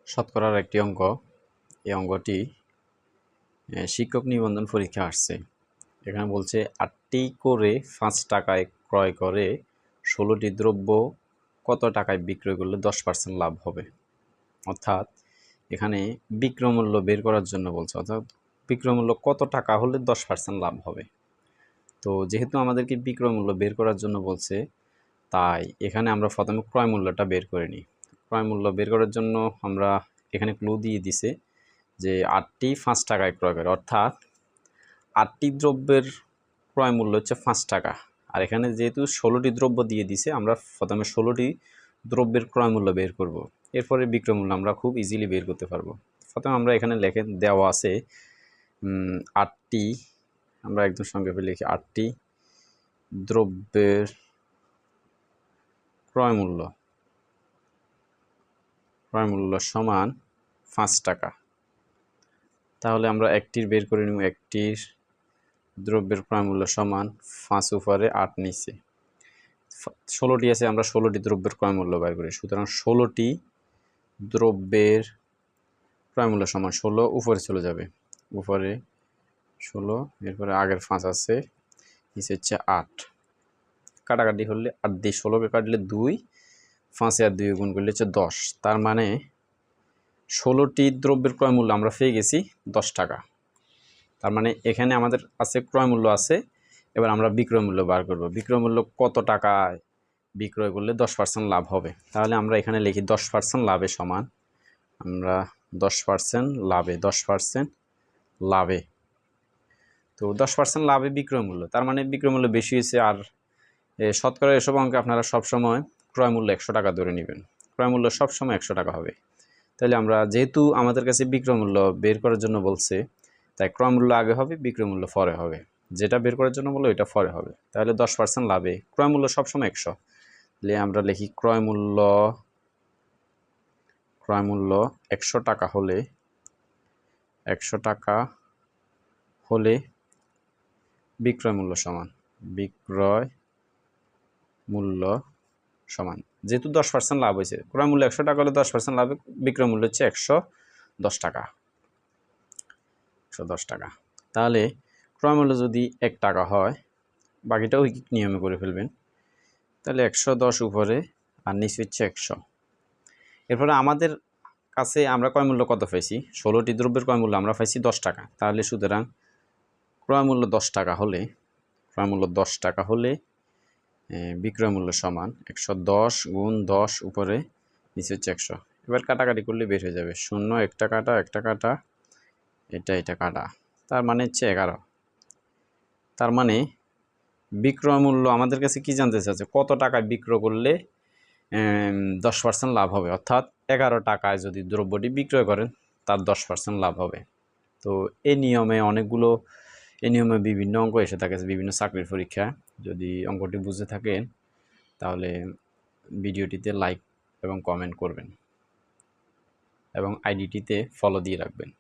শতকরার একটি অঙ্ক। এই অঙ্কটি শিক্ষক নিবন্ধন পরীক্ষা আসছে। এখানে বলছে 8টি করে 5 টাকায় ক্রয় করে 16টি দ্রব্য কত টাকায় বিক্রয় করলে 10% লাভ হবে। অর্থাৎ এখানে বিক্রয়মূল্য বের করার জন্য বলছে, অর্থাৎ বিক্রয়মূল্য কত টাকা হলে 10% লাভ হবে। তো যেহেতু আমাদেরকে বিক্রয়মূল্য বের করার জন্য বলছে, তাই এখানে আমরা প্রথমে ক্রয় মূল্যটা বের করে নিই। ক্রয় মূল্য বের করার জন্য আমরা এখানে ক্লু দিয়ে দিছে যে 8টি 5 টাকায় ক্রয় করে, অর্থাৎ 8টি দ্রব্যের ক্রয় মূল্য হচ্ছে 5 টাকা। আর এখানে যেহেতু 16টি দ্রব্য দিয়ে দিছে, আমরা প্রথমে 16টি দ্রব্যের ক্রয় মূল্য বের করব। এরপরে বিক্রয় মূল্য আমরা খুব ইজিলি বের করতে পারবো। প্রথমে আমরা এখানে দেওয়া আছে 8টি, আমরা একদম সংক্ষেপে লিখি 8টি দ্রব্যের ক্রয় মূল্য সমান 5 টাকা। তাহলে আমরা একটির বের করে নিব। একটির দ্রব্যের ক্রয় মূল্য সমান 5 উপরে 8 নিচে 16টি আছে, আমরা 16টি দ্রব্যের ক্রয় মূল্য বের করি। সুতরাং 16টি দ্রব্যের ক্রয় মূল্য সমান 16 উপরে চলে যাবে, উপরে 16, এরপরে আগের 5 আছে, নিচে হচ্ছে 8। কাটাকাটি হলে 8 দিয়ে 16কে কাটলে 2, 5 আর 2 গুণ করলে হচ্ছে 10। তার মানে 16টি দ্রব্যের ক্রয় মূল্য আমরা পেয়ে গেছি 10 টাকা। তার মানে এখানে আমাদের আছে ক্রয় মূল্য আছে, এবার আমরা বিক্রয় মূল্য বার করব। বিক্রয় মূল্য কত টাকায় বিক্রয় করলে 10% লাভ হবে। তাহলে আমরা এখানে লিখি 10% লাভে সমান, আমরা 10% লাভে, 10% লাভে। তো 10% লাভে বিক্রয় মূল্য, তার মানে বিক্রয় মূল্য বেশি হয়েছে। আর শতকরা এসব অঙ্কে আপনারা সবসময় ক্রয় মূল্য 100 টাকা ধরে নেবেন। ক্রয় মূল্য সবসময় 100 টাকা হবে। তাহলে আমরা যেহেতু আমাদের কাছে বিক্রয় মূল্য বের করার জন্য বলছে, তাই ক্রয় মূল্য আগে হবে, বিক্রয় মূল্য পরে হবে। যেটা বের করার জন্য বললো এটা পরে হবে। তাহলে 10% লাভে ক্রয় মূল্য সবসময় 100। তাহলে আমরা লিখি ক্রয় মূল্য 100 টাকা হলে, 100 টাকা হলে বিক্রয় মূল্য সমান, বিক্রয় মূল্য সমান, যেহেতু 10% লাভ হয়েছে, ক্রয় মূল্য 100 টাকা হলে 10% লাভে বিক্রয় মূল্য হচ্ছে 110 টাকা। 110 টাকা। তাহলে ক্রয় মূল্য যদি 1 টাকা হয়, বাকিটাও নিয়মে করে ফেলবেন। তাহলে 110 উপরে আর নিচে হচ্ছে 100। এরপরে আমাদের কাছে আমরা ক্রয় মূল্য কত পাইছি? 16টি দ্রব্যের ক্রয় মূল্য আমরা পাইছি 10 টাকা। তাহলে সুতরাং ক্রয় মূল্য 10 টাকা হলে, ক্রয় মূল্য 10 টাকা হলে বিক্রয় মূল্য সমান 110 গুণ 10 উপরে নিচে হচ্ছে 100। এবার কাটাকাটি করলে বের হয়ে যাবে 0, একটা কাটা, একটা কাটা, এটা কাটা, তার মানে হচ্ছে 11। তার মানে বিক্রয় মূল্য আমাদের কাছে কি জানতে চাচ্ছে, কত টাকায় বিক্রয় করলে 10% লাভ হবে। অর্থাৎ 11 টাকায় যদি দ্রব্যটি বিক্রয় করেন, তার 10% লাভ হবে। তো এই নিয়মে বিভিন্ন অঙ্ক এসে থাকে বিভিন্ন চাকরির পরীক্ষা। যদি অঙ্কটি বুঝে থাকেন তাহলে ভিডিওটিতে লাইক এবং কমেন্ট করবেন এবং আইডিটিতে ফলো দিয়ে রাখবেন।